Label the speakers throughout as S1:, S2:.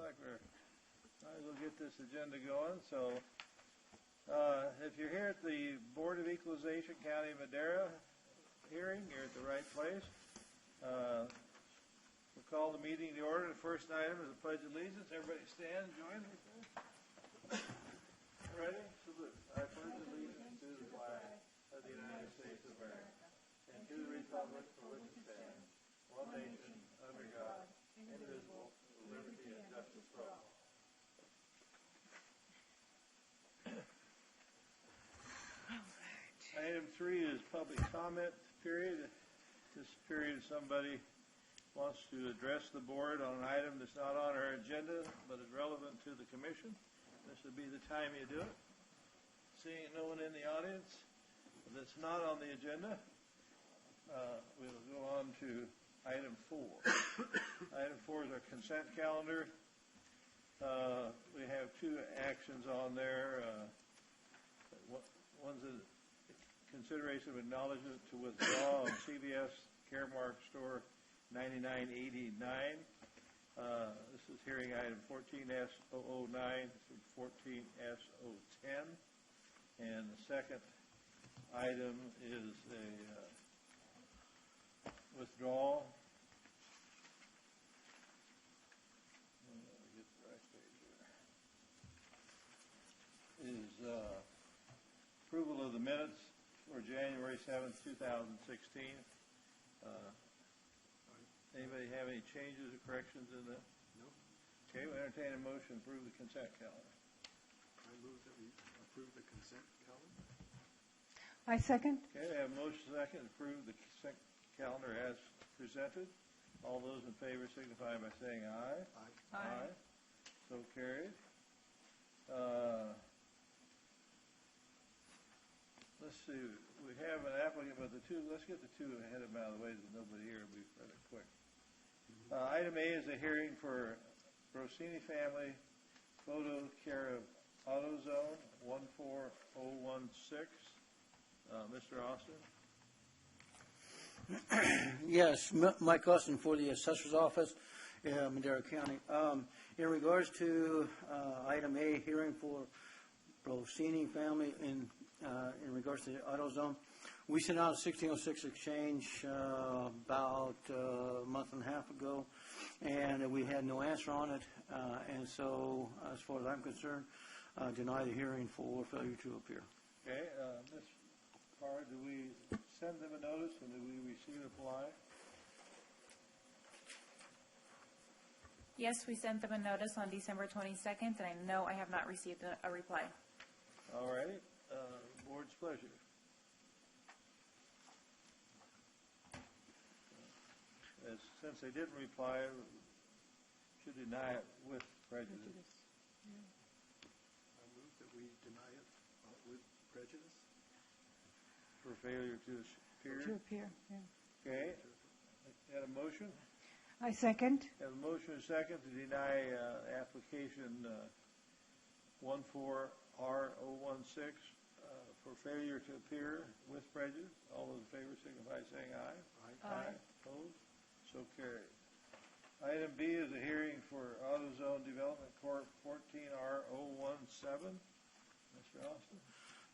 S1: like we're might as well get this agenda going. So, if you're here at the Board of Equalization County of Madera hearing, you're at the right place. We'll call the meeting to order. The first item is the Pledge of Allegiance. Everybody stand and join me. Ready? Salute. I pledge allegiance to the flag of the United States of America and to the republic for which it stands, one nation, under God, indivisible, with liberty and justice for all. Item 3 is public comment period. This period, somebody wants to address the board on an item that's not on our agenda but is relevant to the commission. This would be the time you do it. Seeing no one in the audience that's not on the agenda, we'll go on to item 4. Item 4 is our consent calendar. We have 2 actions on there. One's a consideration of acknowledgement to withdraw on CVS Caremark Store 9989. This is hearing item 14S009 through 14S010. And the second item is a withdrawal. Get the right page here. Is approval of the minutes for January 7th, 2016. Anybody have any changes or corrections in that?
S2: No.
S1: Okay, we entertain a motion to approve the consent calendar.
S2: I move that we approve the consent calendar.
S3: I second.
S1: Okay, we have a motion second to approve the consent calendar as presented. All those in favor signify by saying aye.
S2: Aye.
S3: Aye.
S1: So carried. Let's see, we have an applicant, but let's get the 2 ahead of them out of the way, there's nobody here, it'll be rather quick. Item A is a hearing for Rossini Family Photo Care of AutoZone 14016. Mr. Austin?
S4: Yes, Mike Austin for the Assessor's Office, Madera County. In regards to item A, hearing for Rossini Family in regards to the AutoZone, we sent out a 1606 exchange about a month and a half ago, and we had no answer on it. And so, as far as I'm concerned, deny the hearing for failure to appear.
S1: Okay, Ms. Carr, do we send them a notice and do we receive a reply?
S5: Yes, we sent them a notice on December 22nd, and I know I have not received a reply.
S1: All right, board's pleasure. Since they didn't reply, should deny it with prejudice.
S2: I move that we deny it with prejudice.
S1: For failure to appear.
S3: To appear, yeah.
S1: Okay, had a motion?
S3: I second.
S1: Have a motion and a second to deny application 14R016 for failure to appear with prejudice. All those in favor signify by saying aye.
S3: Aye.
S1: Opposed? So carried. Item B is a hearing for AutoZone Development Corp. 14R017. Mr. Austin?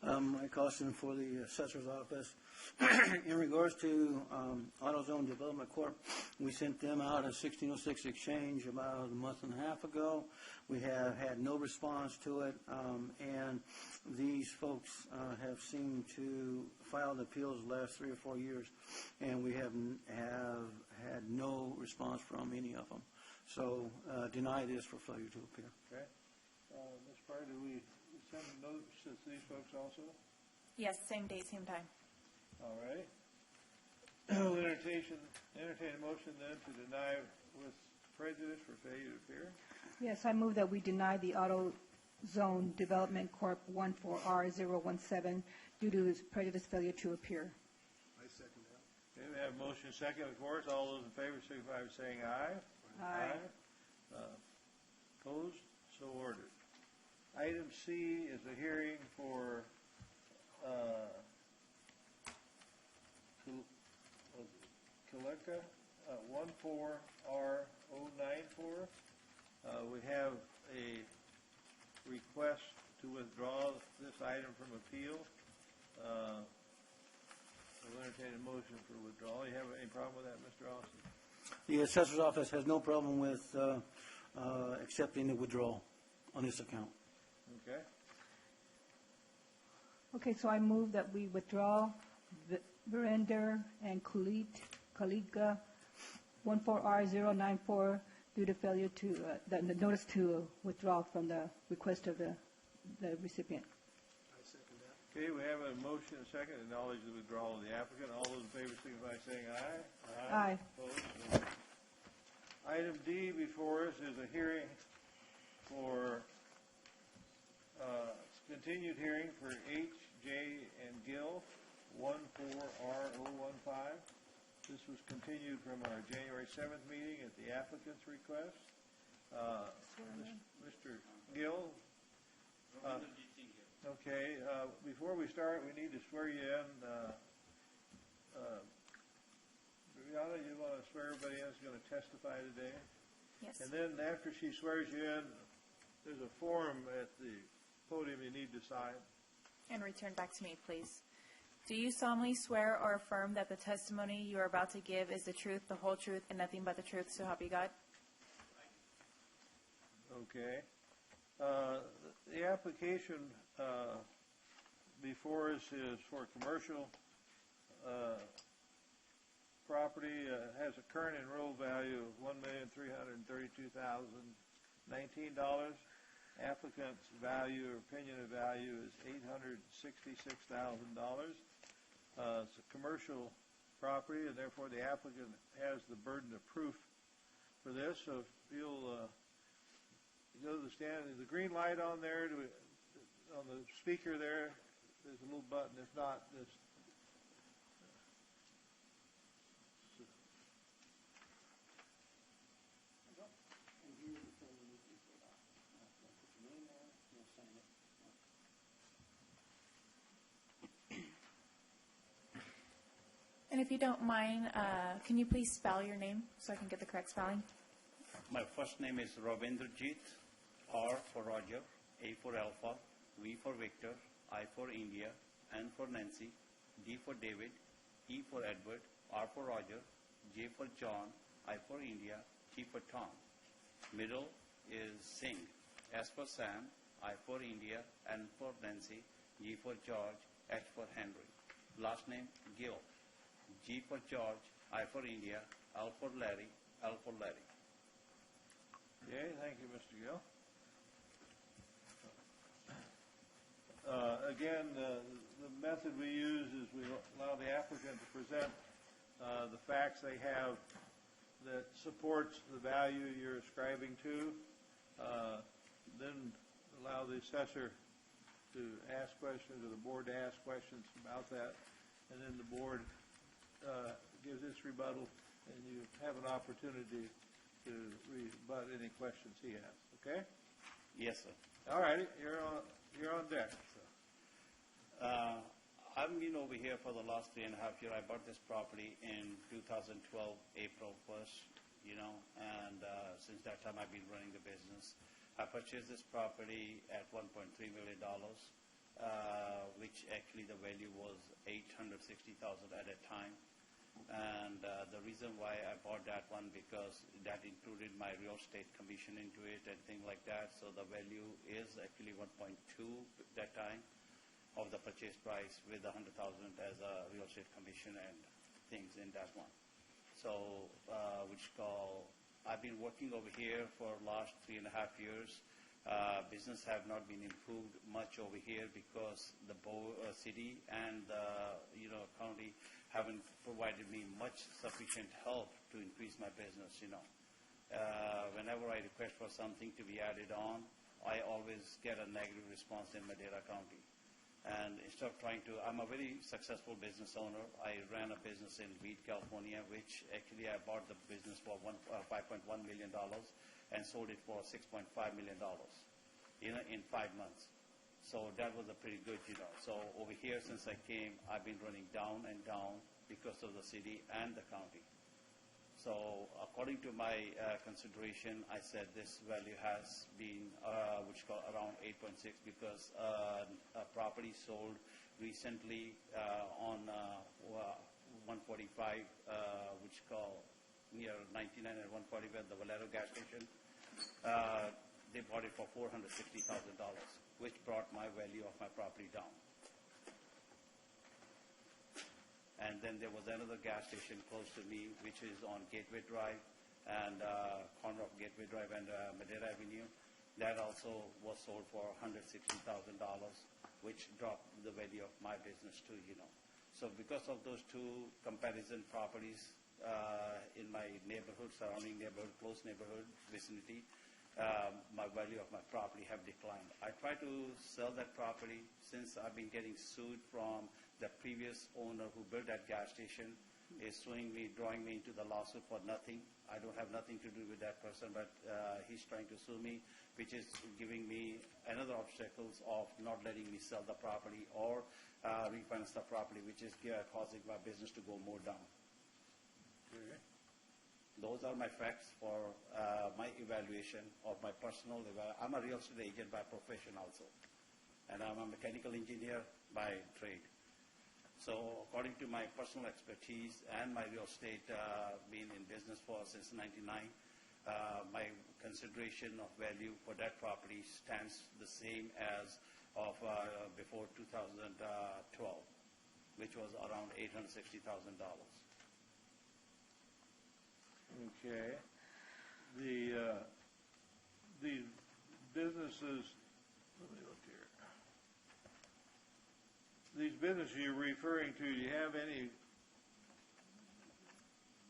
S4: Mike Austin for the Assessor's Office. In regards to AutoZone Development Corp., we sent them out a 1606 exchange about a month and a half ago. We have had no response to it, and these folks have seemed to file appeals the last 3 or 4 years, and we have had no response from any of them. So deny this for failure to appear.
S1: Okay. Ms. Pryor, do we send notices to these folks also?
S5: Yes, same date, same time.
S1: All right. We'll entertain a motion then to deny with prejudice for failure to appear.
S3: Yes, I move that we deny the AutoZone Development Corp. 14R017 due to its prejudice failure to appear.
S2: I second that.
S1: Okay, we have a motion second before us. All those in favor signify by saying aye.
S3: Aye.
S1: Opposed? So ordered. Item C is a hearing for Kaleka 14R094. We have a request to withdraw this item from appeal. We'll entertain a motion for withdrawal. You have any problem with that, Mr. Austin?
S4: The assessor's office has no problem with accepting the withdrawal on this account.
S1: Okay.
S3: Okay, so I move that we withdraw Verinder and Kaliga 14R094 due to failure to, the notice to withdraw from the request of the recipient.
S2: I second that.
S1: Okay, we have a motion and a second, acknowledge the withdrawal of the applicant. All those in favor signify by saying aye.
S3: Aye.
S1: Opposed? No. Item D before us is a hearing for, continued hearing for H, J, and Gill, 14R015. This was continued from our January 7th meeting at the applicant's request. Mr. Gill? Okay, before we start, we need to swear you in. Brianna, you want to swear everybody in who's going to testify today?
S5: Yes.
S1: And then after she swears you in, there's a form at the podium you need to sign.
S5: And return back to me, please. Do you solemnly swear or affirm that the testimony you are about to give is the truth, the whole truth, and nothing but the truth, so help you God?
S1: Okay. The application before us is for commercial property, has a current enrolled value of $1,332,019. Applicant's value or opinion of value is $866,000. It's a commercial property, and therefore the applicant has the burden of proof for this. So if you'll go to the stand, is the green light on there? On the speaker there, there's a little button. If not, just
S5: And if you don't mind, can you please spell your name so I can get the correct spelling?
S6: My first name is Ravinderjeet, R for Roger, A for Alpha, V for Victor, I for India, N for Nancy, D for David, E for Edward, R for Roger, J for John, I for India, T for Tom. Middle is Singh, S for Sam, I for India, N for Nancy, G for George, H for Henry. Last name Gill, G for George, I for India, L for Larry, L for Larry.
S1: okay. Thank you, Mr. Gill. Again, the method we use is we allow the applicant to present the facts they have that supports the value you're ascribing to, then allow the assessor to ask questions or the board to ask questions about that, and then the board gives its rebuttal, and you have an opportunity to rebut any questions he has. Okay?
S6: Yes, sir.
S1: All righty, you're on deck.
S6: I've been over here for the last 3.5 years. I bought this property in 2012, April 1st, and since that time I've been running the business. I purchased this property at $1.3 million, which actually the value was $860,000 at a time. And the reason why I bought that one, because that included my real estate commission into it and things like that. So the value is actually 1.2 that time of the purchase price, with 100,000 as a real estate commission and things in that one. So I've been working over here for last 3.5 years. Business have not been improved much over here because the city and the county haven't provided me much sufficient help to increase my business. Whenever I request for something to be added on, I always get a negative response in Madera County. And instead of I'm a very successful business owner. I ran a business in Weed, California, which actually I bought the business for $5.1 million and sold it for $6.5 million, in 5 months. So that was a pretty good, So over here, since I came, I've been running down and down because of the city and the county. So according to my consideration, I said this value has been, which call around 8.6 because a property sold recently on 145, which call near 99 and 145 at the Valero gas station. They bought it for $460,000, which brought my value of my property down. And then there was another gas station close to me, which is on Gateway Drive and corner of Gateway Drive and Madera Avenue. That also was sold for $160,000, which dropped the value of my business too, you know. So because of those two comparison properties in my neighborhood, surrounding neighborhood, close neighborhood vicinity, my value of my property have declined. I try to sell that property since I've been getting sued from the previous owner who built that gas station is suing me, drawing me into the lawsuit for nothing. I don't have nothing to do with that person, but he's trying to sue me, which is giving me another obstacles of not letting me sell the property or refinance the property, which is causing my business to go more down.
S1: Okay.
S6: Those are my facts for my evaluation of my personal. I'm a real estate agent by profession also, and I'm a mechanical engineer by trade. So according to my personal expertise and my real estate being in business for since '99, my consideration of value for that property stands the same as of before 2012, which was around $860,000.
S1: Okay. The businesses, let me look here. These businesses you're referring to, do you have any?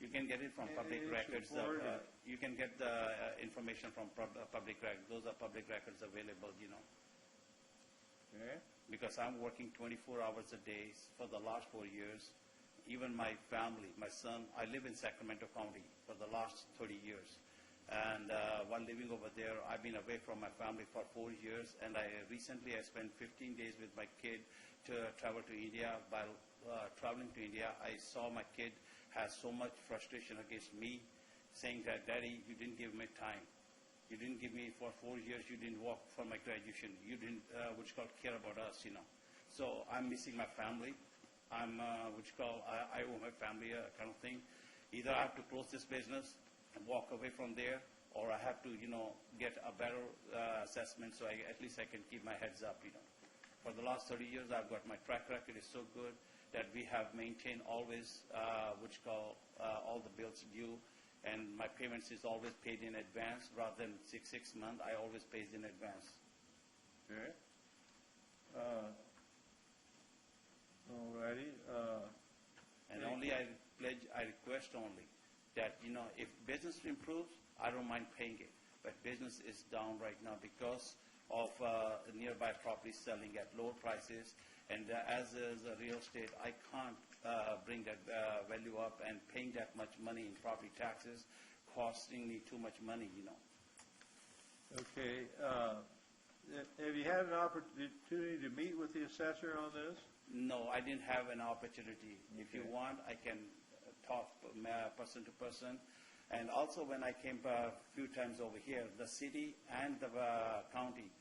S6: You can get it from public
S1: Any
S6: records.
S1: support or-
S6: You can get the information from public records. Those are public records available, you know.
S1: Okay.
S6: Because I'm working 24 hours a day for the last 4 years. Even my family, my son, I live in Sacramento County for the last 30 years. And while living over there, I've been away from my family for 4 years. And recently I spent 15 days with my kid to travel to India. While traveling to India, I saw my kid has so much frustration against me, saying that, Daddy, you didn't give me time. You didn't give me for 4 years. You didn't work for my graduation. You didn't, which called care about us, you know. So I'm missing my family. I'm, I owe my family kind of thing. Either I have to close this business and walk away from there, or I have to, you know, get a better assessment so at least I can keep my heads up, you know. For the last 30 years, I've got my track record is so good that we have maintained always, all the bills due, and my payments is always paid in advance rather than six months. I always pays in advance.
S1: Okay. All righty.
S6: And only I request only that, you know, if business improves, I don't mind paying it. But business is down right now because of nearby properties selling at lower prices. And as a real estate, I can't bring that value up, and paying that much money in property taxes costing me too much money, you know.
S1: Okay. Have you had an opportunity to meet with the assessor on this?
S6: No, I didn't have an opportunity. If you want, I can talk person to person. And also when I came a few times over here, the city and the county,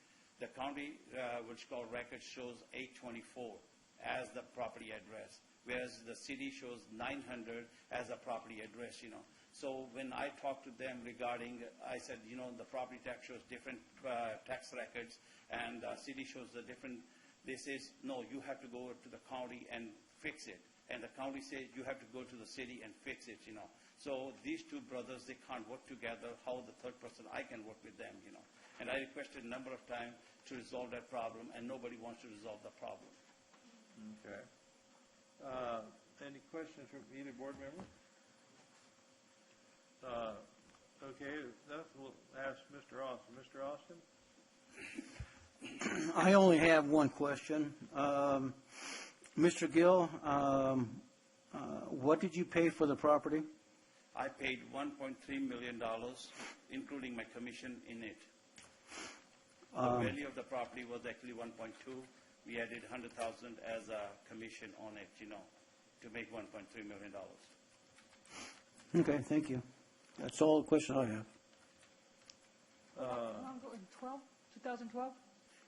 S6: which called record shows 824 as the property address, whereas the city shows 900 as a property address, you know. So when I talked to them regarding, I said, you know, the property tax shows different tax records and city shows the different. They says, no, you have to go to the county and fix it. And the county says you have to go to the city and fix it, you know. So these two brothers, they can't work together. How the third person, I can work with them, you know. And I requested a number of times to resolve that problem, and nobody wants to resolve the problem.
S1: Okay. Any questions from either board member? Okay, that we'll ask Mr. Austin. Mr. Austin?
S4: I only have one question. Mr. Gill, what did you pay for the property?
S6: I paid $1.3 million, including my commission in it. The value of the property was actually 1.2. We added 100,000 as a commission on it, you know, to make $1.3 million.
S4: Okay, thank you. That's all the questions I have.
S3: How long ago, in 2012?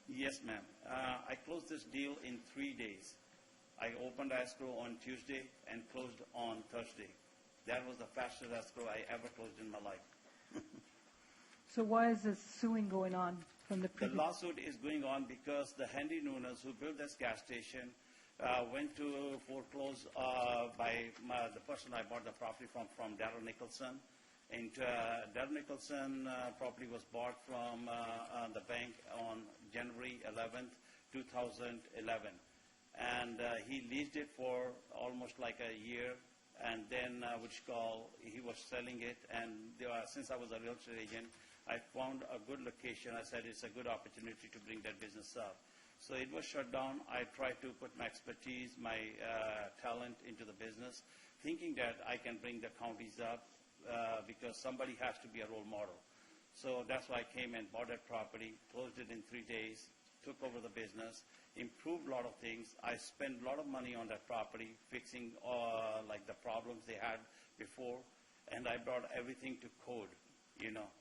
S6: Yes, ma'am. I closed this deal in 3 days. I opened escrow on Tuesday and closed on Thursday. That was the fastest escrow I ever closed in my life.
S3: So why is this suing going on from the
S6: The
S3: previous?
S6: lawsuit is going on because the Henry Nunes, who built this gas station, went to foreclose by the person I bought the property from Darrell Nicholson. And Darrell Nicholson property was bought from the bank on January 11th, 2011. And he leased it for almost like a year. And then, he was selling it. And since I was a real estate agent, I found a good location. I said it's a good opportunity to bring that business up. So it was shut down. I tried to put my expertise, my talent into the business, thinking that I can bring the counties up because somebody has to be a role model. So that's why I came and bought that property, closed it in 3 days, took over the business, improved a lot of things. I spent a lot of money on that property, fixing like the problems they had before, and I brought everything to code, you know.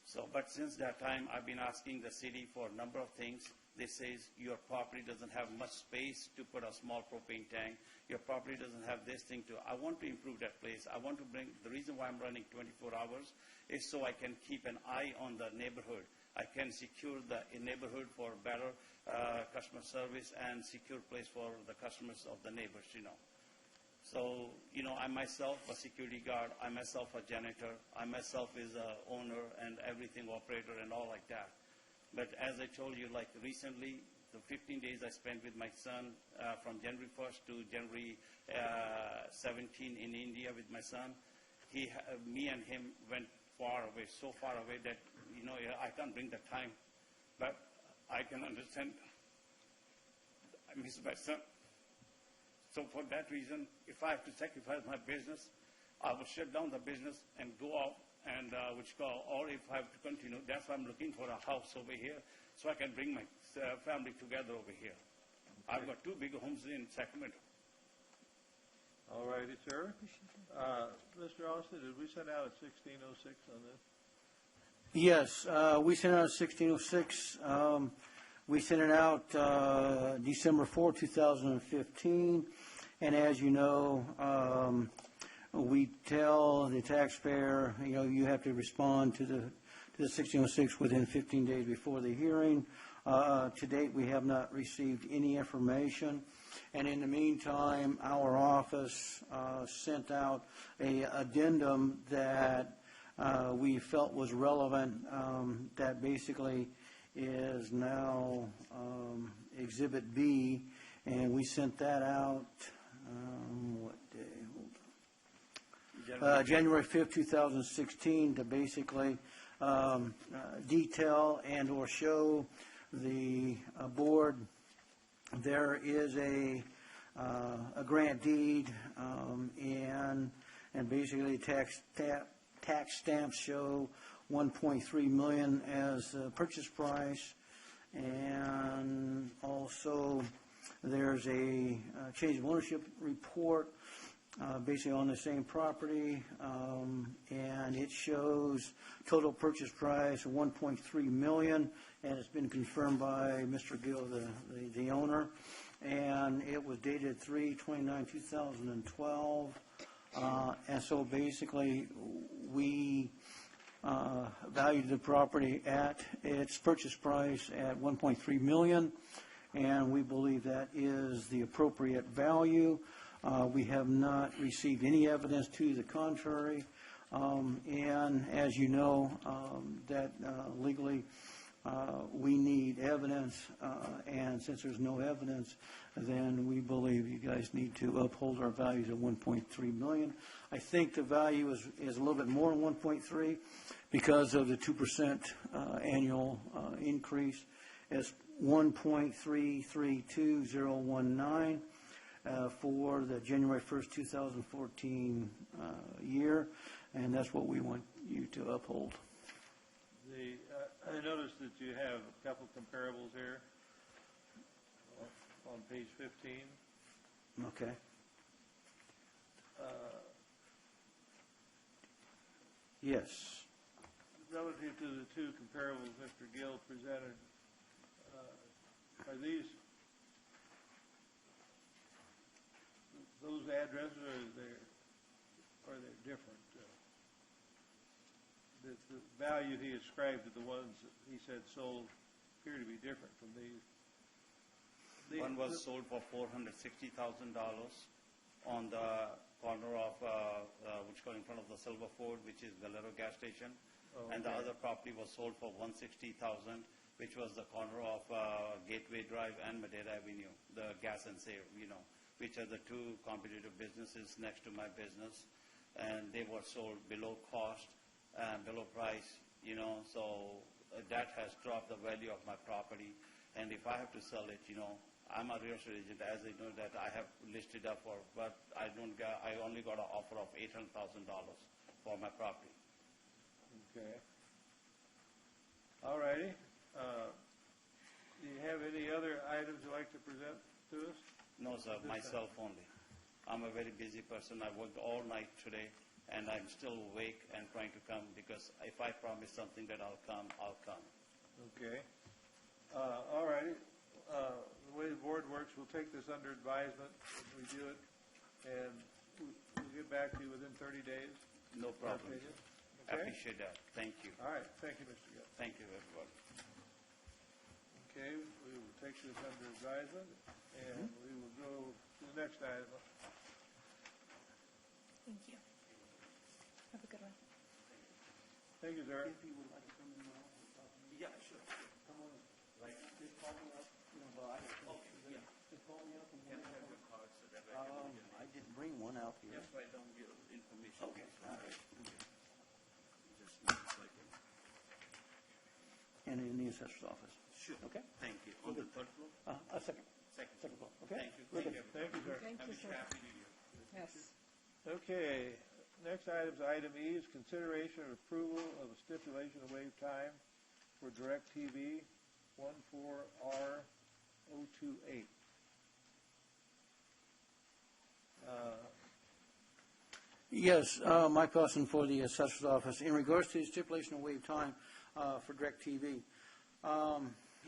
S6: So, but since that time, I've been asking the city for a number of things. They say your property doesn't have much space to put a small propane tank. Your property doesn't have this thing to. I want to improve that place. I want to bring, the reason why I'm running 24 hours is so I can keep an eye on the neighborhood. I can secure the neighborhood for better customer service and secure place for the customers of the neighbors, you know. So, you know, I myself a security guard, I myself a janitor, I myself is a owner and everything operator and all like that. But as I told you, like recently, the 15 days I spent with my son from January 1st to January 17 in India with my son, me and him went far away, so far away that, you know, I can't bring the time. But I can understand I miss my son. So for that reason, if I have to sacrifice my business, I will shut down the business and go out and or if I have to continue, that's why I'm looking for a house over here so I can bring my family together over here. I've got 2 big homes in Sacramento.
S1: All righty, sir. Mr. Austin, did we send out a 1606 on this?
S4: Yes, we sent out a 1606. We sent it out December 4, 2015. And as you know, we tell the taxpayer, you know, you have to respond to the 1606 within 15 days before the hearing. To date, we have not received any information. And in the meantime, our office sent out a addendum that we felt was relevant, that basically is now Exhibit B, and we sent that out, what day? Hold on. January 5th, 2016, to basically detail and or show the board there is a grant deed, and basically tax stamps show 1.3 million as purchase price, and also there's a change of ownership report basically on the same property, and it shows total purchase price of 1.3 million, and it's been confirmed by Mr. Gill, the owner, and it was dated 3/29/2012, and so basically we valued the property at its purchase price at 1.3 million, and we believe that is the appropriate value. We have not received any evidence to the contrary, and as you know, that legally we need evidence, and since there's no evidence, then we believe you guys need to uphold our values of 1.3 million. I think the value is a little bit more than 1.3 because of the 2% annual increase. It's 1.332019 for the January 1st, 2014 year, and that's what we want you to uphold.
S1: I noticed that you have a couple comparables here on page 15.
S4: Okay. Yes.
S1: Relative to the two comparables Mr. Gill presented, are these, those addresses, are they different? The value he ascribed to the ones that he said sold appear to be different from these.
S6: One was sold for $460,000 on the corner of, which goes in front of the Silver Ford, which is Valero gas station.
S1: Oh,
S6: And the
S1: okay.
S6: other property was sold for $160,000, which was the corner of Gateway Drive and Madera Avenue, the gas and save, which are the two competitive businesses next to my business. And they were sold below cost and below price, so that has dropped the value of my property. And if I have to sell it, I'm a real estate agent, as I know that I have listed up for, but I only got an offer of $800,000 for my property.
S1: Okay. All righty. Do you have any other items you'd like to present to us?
S6: No, sir, myself only. I'm a very busy person. I worked all night today, and I'm still awake and trying to come, because if I promise something that I'll come, I'll come.
S1: Okay. All righty. The way the board works, we'll take this under advisement, review it, and we'll get back to you within 30 days.
S6: No problem.
S1: Okay.
S6: I appreciate that. Thank you.
S1: All right. Thank you, Mr. Gill.
S6: Thank you, everyone.
S1: Okay, we will take this under advisement, and we will go to the next item.
S5: Thank you. Have a good one.
S1: Thank you, sir.
S6: Yeah, sure.
S4: Come on, like, just call me up,
S6: Yeah.
S4: just call me up and
S6: Can I have your card so that
S4: I didn't bring one out here.
S6: just write down your information?
S4: Okay, all right.
S6: Just a second.
S4: And in the assessor's office.
S6: Sure.
S4: Okay.
S6: Thank you. On the third floor?
S4: A second.
S6: Second.
S4: Floor, okay?
S6: Thank you.
S4: We're
S6: Thank
S4: good.
S6: you.
S1: Thank you, sir.
S3: Thank you, sir.
S6: Happy New Year.
S3: Yes.
S1: Okay, next item is item E, is consideration and approval of a stipulation of waive time for DirecTV 14R028.
S4: Yes, Mike Austin for the assessor's office. In regards to the stipulation of waive time for DirecTV,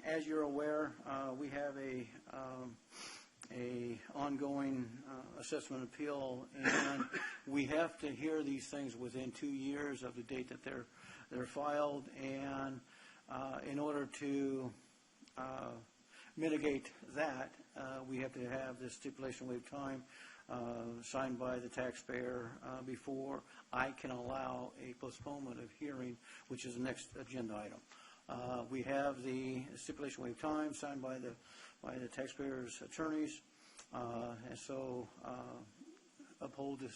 S4: as you're aware, we have a ongoing assessment appeal, and we have to hear these things within 2 years of the date that they're filed, and in order to mitigate that, we have to have this stipulation of waive time signed by the taxpayer before I can allow a postponement of hearing, which is the next agenda item. We have the stipulation waive time signed by the taxpayer's attorneys, and so uphold the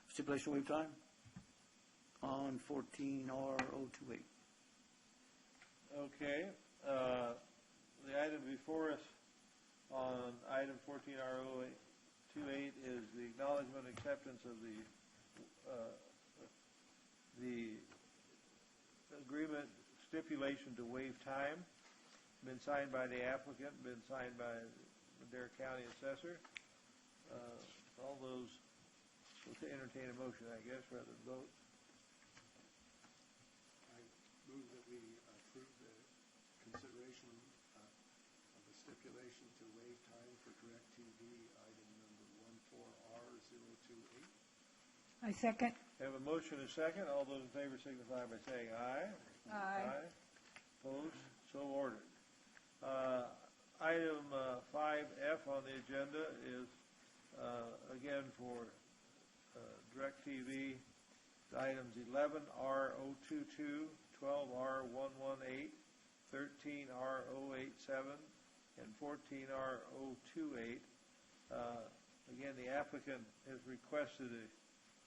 S4: stipulation waive time on 14R028.
S1: Okay, the item before us on item 14R028 is the acknowledgement and acceptance of the agreement stipulation to waive time, been signed by the applicant, been signed by Madera County Assessor. All those, we'll entertain a motion, I guess, rather than vote.
S2: I move that we approve the consideration of the stipulation to waive time for DirecTV, item number 14R028.
S3: I second.
S1: Have a motion and a second. All those in favor signify by saying aye.
S3: Aye.
S1: Opposed? So ordered. Item 5F on the agenda is, again, for DirecTV, items 11R022, 12R118, 13R087, and 14R028. Again, the applicant has requested a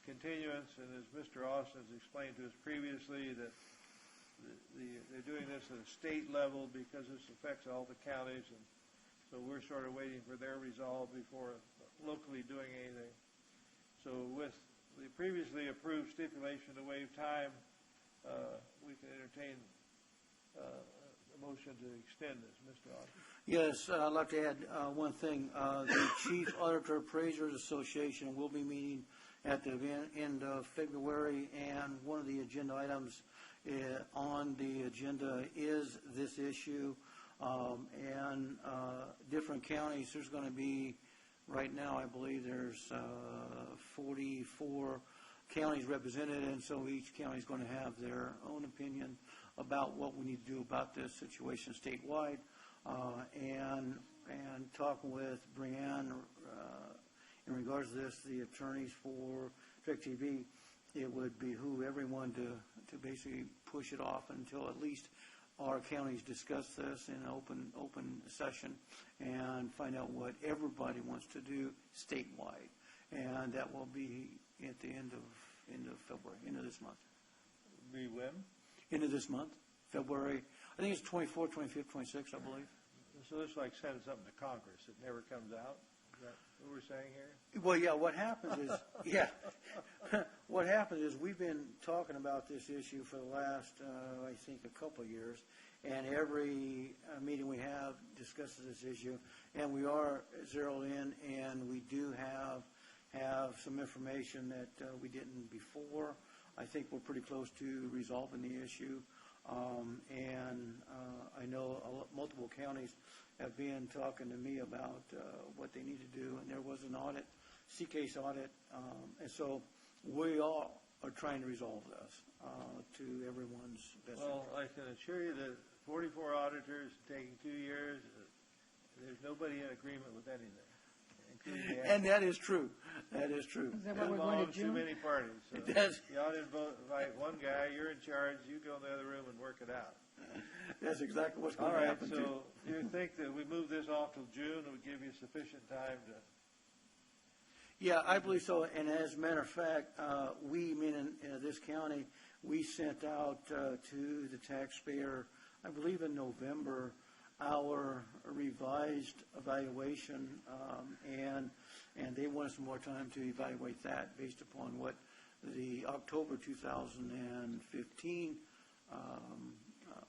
S1: continuance, and as Mr. Austin has explained to us previously, that they're doing this at a state level because this affects all the counties, and so we're sort of waiting for their resolve before locally doing anything. So with the previously approved stipulation to waive time, we can entertain a motion to extend this. Mr. Austin?
S4: Yes, I'd like to add one thing. The Chief Auditor Appraisers Association will be meeting at the end of February, and one of the agenda items on the agenda is this issue. And different counties, there's going to be, right now, I believe there's 44 counties represented, and so each county is going to have their own opinion about what we need to do about this situation statewide. And talking with Brianne in regards to this, the attorneys for DirecTV, it would behoove everyone to basically push it off until at least our counties discuss this in an open session and find out what everybody wants to do statewide. And that will be at the end of February, end of this month.
S1: Be when?
S4: End of this month, February. I think it's 24th, 25th, 26th, I believe.
S1: So it's like sending something to Congress. It never comes out? Is that what we're saying here?
S4: Well, yeah, what happens is, what happens is we've been talking about this issue for the last, I think, a couple of years, and every meeting we have discusses this issue, and we are zeroed in, and we do have some information that we didn't before. I think we're pretty close to resolving the issue, and I know multiple counties have been talking to me about what they need to do, and there was an audit, C-case audit, and so we all are trying to resolve this to everyone's best.
S1: Well, I can assure you that 44 auditors taking 2 years, there's nobody in agreement with anything, including the
S4: And that is true. That is true.
S3: Is that why we're going to
S1: too
S3: June?
S1: many parties. So
S4: It does.
S1: you ought to invite one guy, you're in charge, you go in the other room and work it out.
S4: That's exactly what's
S1: All
S4: going to
S1: right,
S4: happen, too.
S1: so you think that we move this off till June, it would give you sufficient time to,
S4: Yeah, I believe so. And as a matter of fact, we, meaning this county, we sent out to the taxpayer, I believe in November, our revised evaluation, and they wanted some more time to evaluate that based upon what the October 2015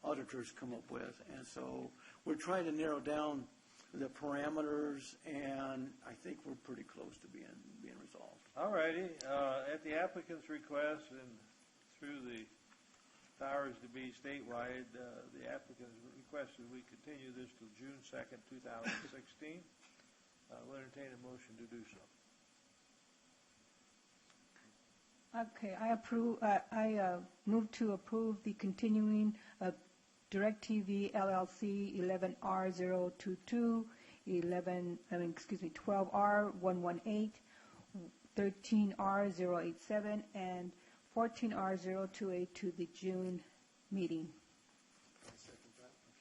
S4: auditors come up with. And so we're trying to narrow down the parameters, and I think we're pretty close to being resolved.
S1: all righty. At the applicant's request and through the powers to be statewide, the applicant requested we continue this till June 2nd, 2016. We'll entertain a motion to do so.
S3: Okay, I approve, I move to approve the continuing of DirecTV LLC 11R022, 12R118, 13R087, and 14R028 to the June meeting.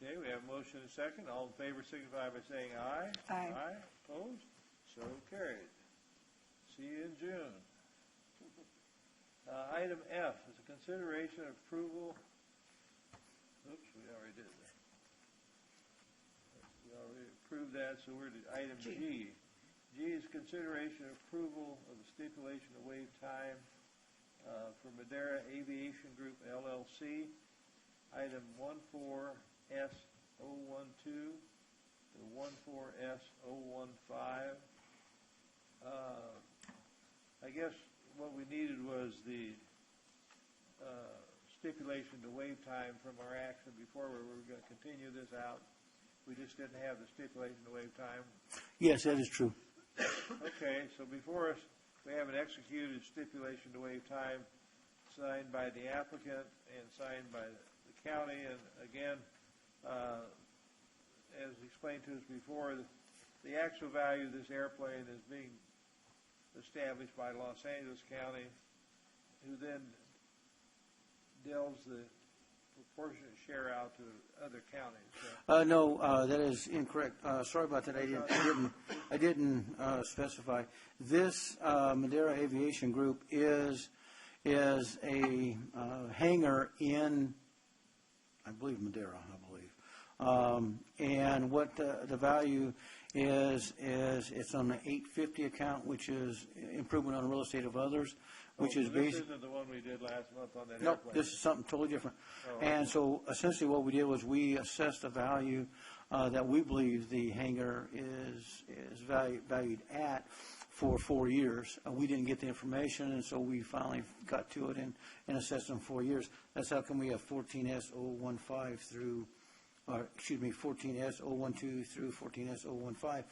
S1: Okay, we have a motion and a second. All in favor signify by saying aye.
S3: Aye.
S1: Aye, opposed? So carried. See you in June. Item F is a consideration of approval. Oops, we already did that. We already approved that, so we're to item G. G is consideration of approval of the stipulation to waive time for Madeira Aviation Group LLC, item 14S012 to 14S015. I guess what we needed was the stipulation to waive time from our action before we were going to continue this out. We just didn't have the stipulation to waive time.
S4: Yes, that is true.
S1: Okay, so before us, we have an executed stipulation to waive time signed by the applicant and signed by the county. And again, as explained to us before, the actual value of this airplane is being established by Los Angeles County, who then deals the proportionate share out to other counties. So
S4: No, that is incorrect. Sorry about that. I didn't specify. This Madeira Aviation Group is a hangar in, I believe, Madeira. And what the value is it's on the 850 account, which is improvement on real estate of others, which is
S1: this
S4: based.
S1: isn't the one we did last month on that
S4: No,
S1: airplane.
S4: this is something totally different.
S1: Oh.
S4: And so essentially what we did was we assessed the value that we believe the hangar is valued at for 4 years. We didn't get the information, and so we finally got to it and assessed them 4 years. That's how come we have 14S015 through, or, excuse me, 14S012 through 14S015.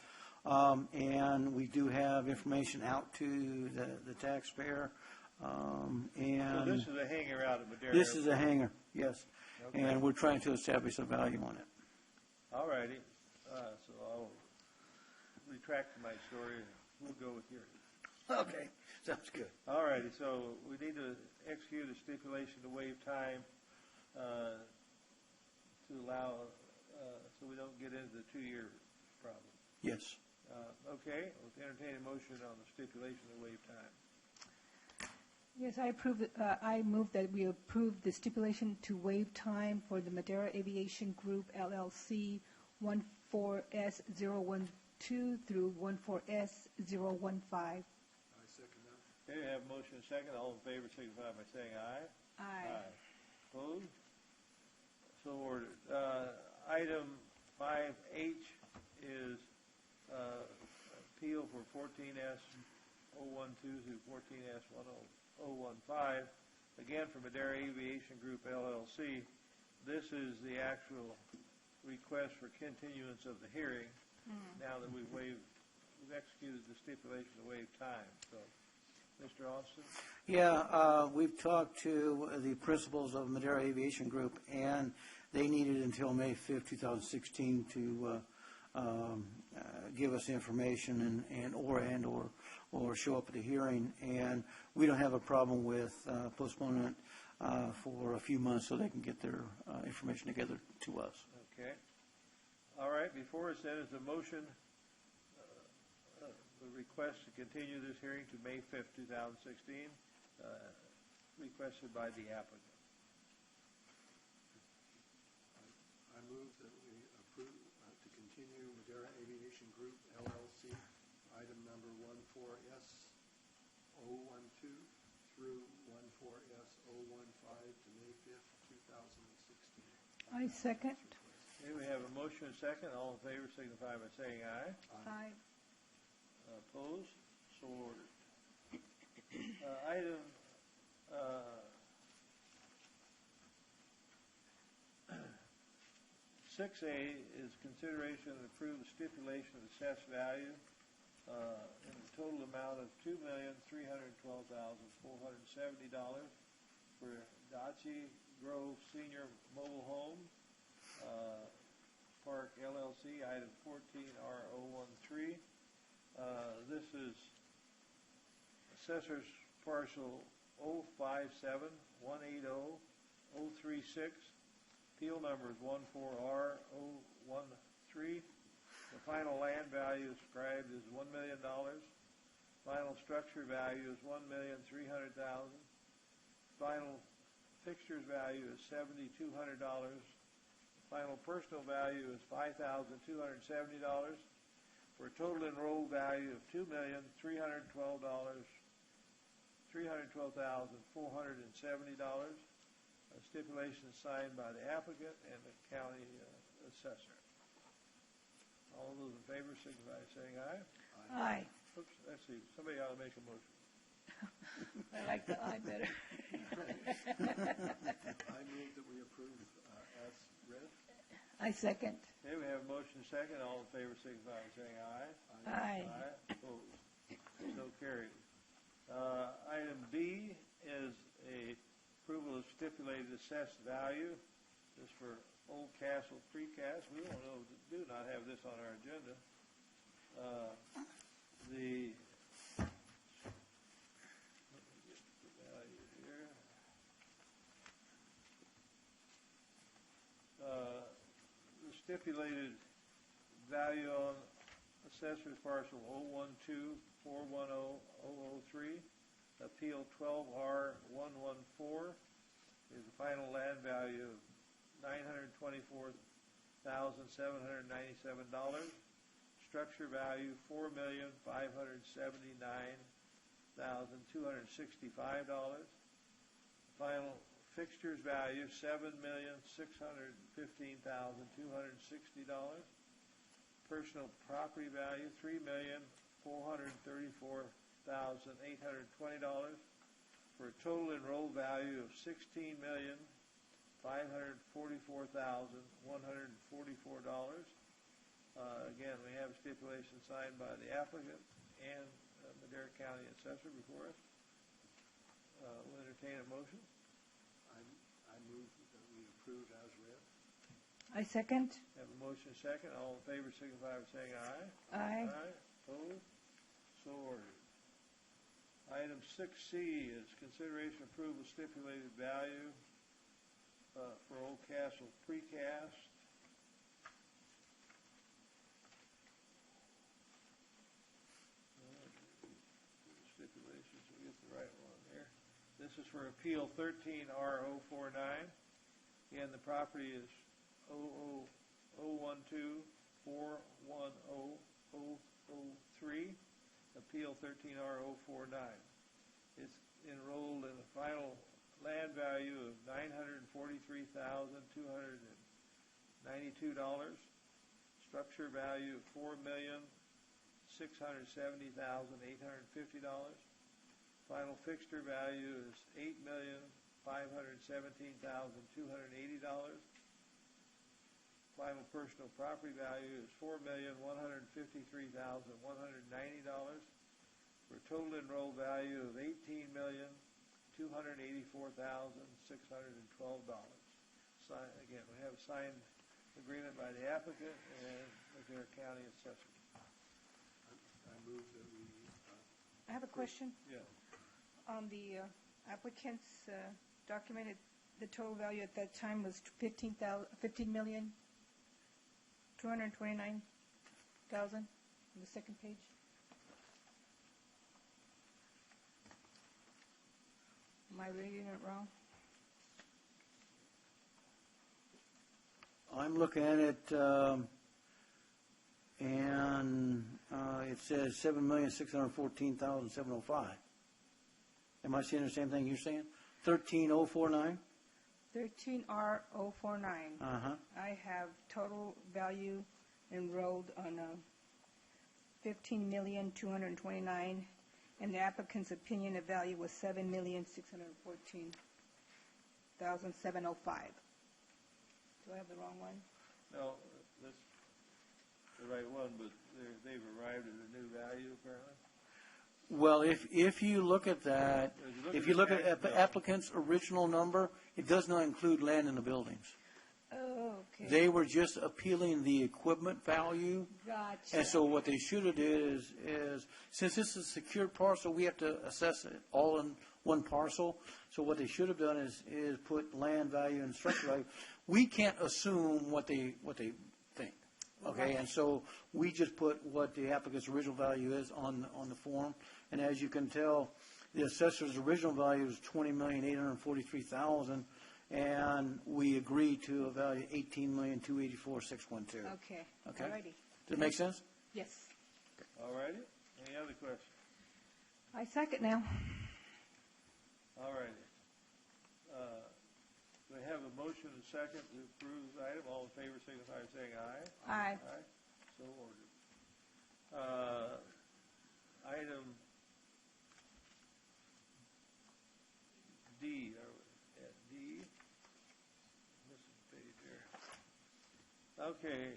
S4: And we do have information out to the taxpayer,
S1: So
S4: and
S1: this is a hanger out at Madera.
S4: this is a hanger, yes.
S1: Okay.
S4: And we're trying to establish a value on it.
S1: All righty, so I'll retract my story, we'll go with yours.
S4: Okay, sounds good.
S1: All righty, so we need to execute a stipulation to waive time to allow, so we don't get into the 2-year problem.
S4: Yes.
S1: Okay, let's entertain a motion on the stipulation to waive time.
S3: Yes, I move that we approve the stipulation to waive time for the Madera Aviation Group LLC 14S012 through 14S015.
S2: I second that.
S1: Okay, we have a motion and a second, all in favor signify by saying aye.
S3: Aye.
S1: Opposed? So ordered. Item 5H is appeal for 14S012 through 14S015, again from Madera Aviation Group LLC. This is the actual request for continuance of the hearing, now that we've executed the stipulation to waive time. So, Mr. Austin?
S4: Yeah, we've talked to the principals of Madera Aviation Group, and they needed until May 5th, 2016 to give us information or show up at the hearing. And we don't have a problem with postponing it for a few months so they can get their information together to us.
S1: Okay. All right, before us then is a motion, the request to continue this hearing to May 5th, 2016, requested by the applicant.
S2: I move that we approve to continue Madera Aviation Group LLC, item number 14S012 through 14S015 to May 5th, 2016.
S3: I second.
S1: Okay, we have a motion and a second. All in favor signify by saying aye.
S3: Aye.
S1: Opposed? So ordered. Item 6A is consideration to approve the stipulation of assessed value in the total amount of $2,312,470 for Dachi Grove Senior Mobile Home Park LLC, item 14R013. This is assessor's parcel 057-180-036. Appeal number is 14R013. The final land value ascribed is $1 million. Final structure value is $1,300,000. Final fixtures value is $7,200. Final personal value is $5,270 for a total enrolled value of $2,312,470. A stipulation is signed by the applicant and the county assessor. All those in favor signify by saying aye.
S3: Aye.
S1: Oops, let's see, somebody ought to make a motion.
S3: I like the aye better.
S2: I move that we approve as read.
S3: I second.
S1: Okay, we have a motion and a second. All in favor signify by saying aye.
S3: Aye.
S1: Aye. Opposed? So carried. Item B is a approval of stipulated assessed value. This is for Old Castle Precast. We do not have this on our agenda. The value here. The stipulated value on assessor's parcel 012-410-003, appeal 12R114, is the final land value of $924,797. Structure value $4,579,265. Final fixtures value $7,615,260. Personal property value $3,011,999. $434,820 for a total enrolled value of $16,544,144. Again, we have a stipulation signed by the applicant and Madera County Assessor before us. We'll entertain a motion.
S2: I move that we approve as read.
S3: I second.
S1: Have a motion second. All in favor signify by saying aye.
S3: Aye.
S1: Opposed? So ordered. Item 6C is consideration approval stipulated value for Old Castle precast. Stipulations, we get the right one here. This is for Appeal 13R049. Again, the property is 002-410-003, Appeal 13R049. It's enrolled in a final land value of $943,292, structure value of $4,670,850, final fixture value is $8,517,280, final personal property value is $4,153,190, for a total enrolled value of $18,284,612. Again, we have a signed agreement by the applicant and Madera County Assessor.
S2: I move that we,
S3: I have a question.
S1: Yeah.
S3: On the applicant's document, the total value at that time was $15,229,000 on the second page. Am I reading it wrong?
S4: I'm looking at it, and it says $7,614,705. Am I seeing the same thing you're saying? 13049?
S3: 13R049.
S4: Uh-huh.
S3: I have total value enrolled on $15,229,000, and the applicant's opinion of value was $7,614,705. Do I have the wrong one?
S1: No, that's the right one, but they've arrived at a new value apparently.
S4: Well, if you look at that, if you look at the
S1: the
S4: applicant's original number, it does not include land in the buildings.
S3: Oh, okay.
S4: They were just appealing the equipment value.
S3: Gotcha.
S4: And so what they should have did is, since this is a secured parcel, we have to assess it all in one parcel. So what they should have done is put land value and structure value. We can't assume what they think. Okay,
S3: Right.
S4: and so we just put what the applicant's original value is on the form. And as you can tell, the assessor's original value is $20,843,000, and we agreed to a value of $18,284,612.
S3: Okay.
S4: Okay.
S3: All righty.
S4: Does it make sense?
S3: Yes.
S1: All righty. Any other questions?
S3: I second now.
S1: All righty. We have a motion and second to approve this item. All in favor signify by saying aye.
S3: Aye.
S1: Aye. So ordered. Item D, are we at D? Missing page here. Okay,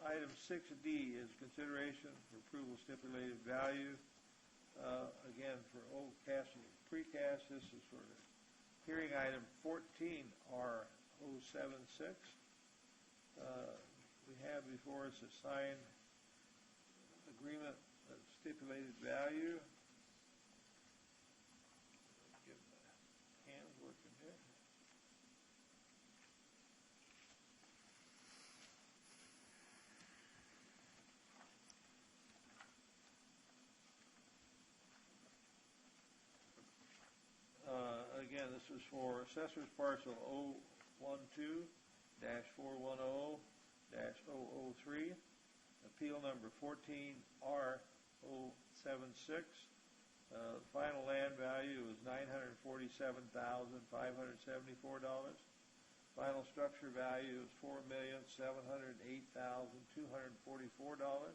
S1: item 6D is consideration for approval stipulated value. Again, for Old Castle precast, this is for hearing item 14R076. We have before us a signed agreement of stipulated value. Get my hands working here. Again, this is for Assessor's Parcel 012-410-003, Appeal Number 14R076. Final land value is $947,574. Final structure value is $4,708,244.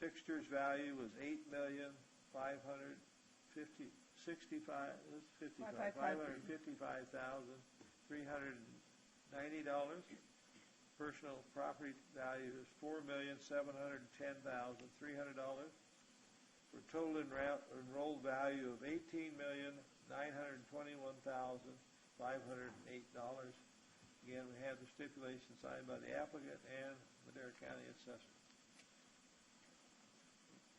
S1: fixtures value was $8,555,390. Personal property value is $4,710,300. For total enrolled value of $18,921,508. Again, we have the stipulation signed by the applicant and Madera County Assessor.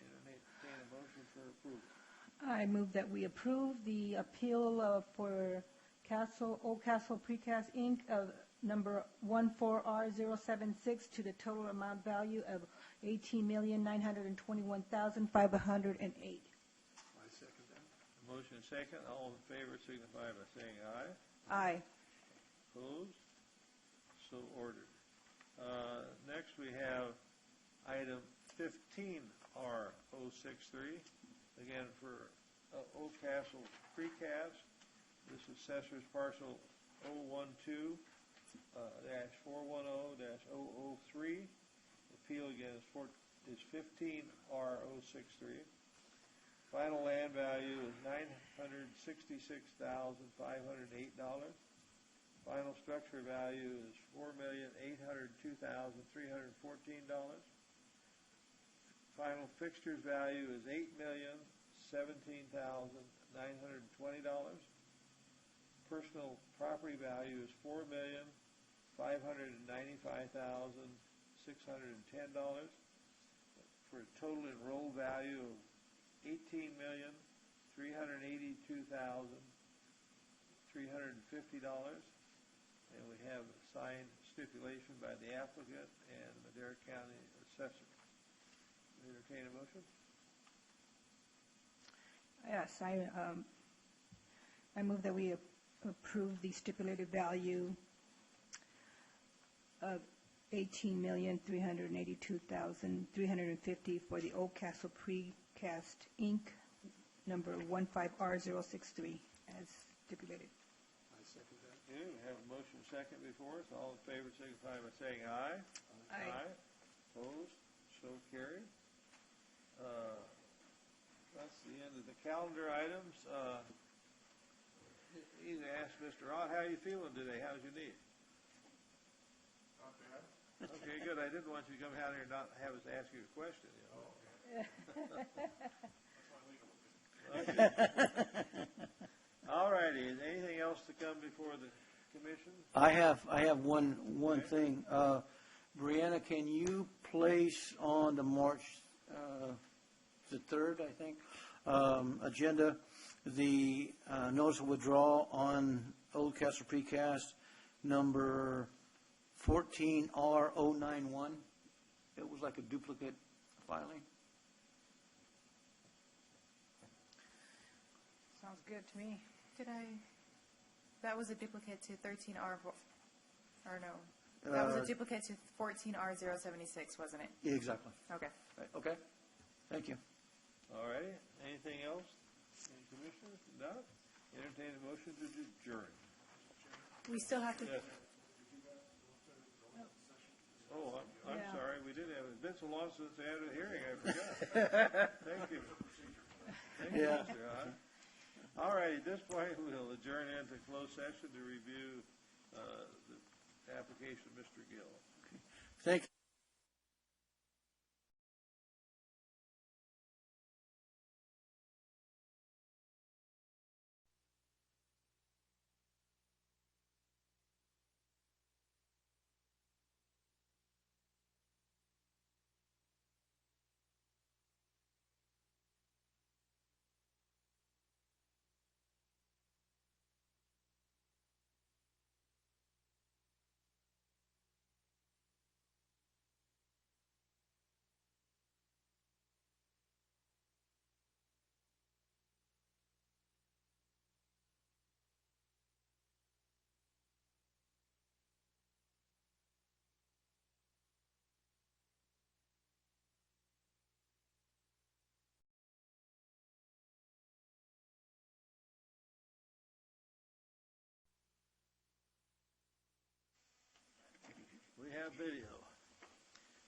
S1: Entertain a motion for approval.
S3: I move that we approve the appeal for Old Castle Precast, Inc. of number 14R076 to the total amount value of $18,921,508.
S2: I second that.
S1: Motion second. All in favor signify by saying aye.
S3: Aye.
S1: Opposed? So ordered. Next, we have item 15R063, again for Old Castle Precast. This is Assessor's Parcel 012-410-003. Appeal again is 15R063. Final land value is $966,508. Final structure value is $4,802,314. Final fixtures value is $8,017,920. Personal property value is $4,595,610. For a total enrolled value of $18,382,350. And we have a signed stipulation by the applicant and Madera County Assessor. Entertain a motion?
S3: Yes, I move that we approve the stipulated value of $18,382,350 for the Old Castle Precast, Inc., number 15R063, as stipulated.
S2: I second that.
S1: Okay, we have a motion second before us. All in favor signify by saying aye.
S3: Aye.
S1: Opposed? So carried. That's the end of the calendar items. Either ask Mr. Ott, how are you feeling today? How's your knee?
S2: Not bad.
S1: Okay, good. I didn't want you to come out here and not have us ask you a question. You know? Okay. All righty. Is anything else to come before the commission?
S4: I have one thing. Brianna, can you place on the March the 3rd, I think, agenda the notice of withdrawal on Old Castle Precast number 14R091? It was like a duplicate filing.
S5: Sounds good to me. That was a duplicate to 13R, or no? That was a duplicate to 14R076, wasn't it?
S4: Yeah, exactly.
S5: Okay.
S4: Right, okay. Thank you.
S1: All righty. Anything else? Any commissioners? No? Entertain a motion to adjourn.
S5: We still have to,
S1: Yes. Oh, I'm
S3: Yeah.
S1: sorry. We did have, it's been so long since I had a hearing, I forgot. Thank you. Thank you,
S4: Yeah.
S1: Mr. Hahn. All right, at this point, we'll adjourn into closed session to review the application of Mr. Gill.
S4: Thank you.
S1: We have video.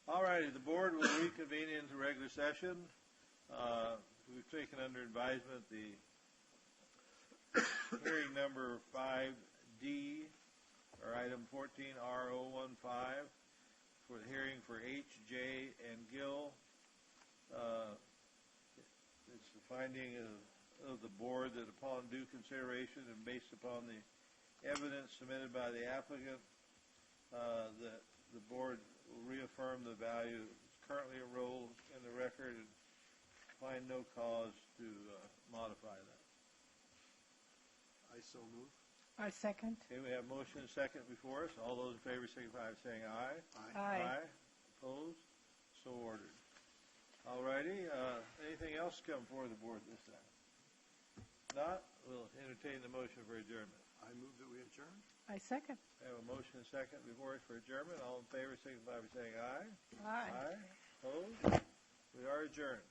S1: All righty, the board will reconvene into regular session. We've taken under advisement the hearing number 5D, or item 14R015, for the hearing for H, J, and Gill. It's the finding of the board that upon due consideration and based upon the evidence submitted by the applicant, that the board will reaffirm the value currently enrolled in the record and find no cause to modify that.
S2: I so move.
S3: I second.
S1: Okay, we have motion and second before us. All those in favor signify by saying aye.
S3: Aye.
S1: Opposed? So ordered. All righty, anything else come before the board this time? Not, we'll entertain the motion for adjournment.
S2: I move that we adjourn.
S3: I second.
S1: We have a motion and second before us for adjournment. All in favor signify by saying aye.
S3: Aye.
S1: Opposed? We are adjourned.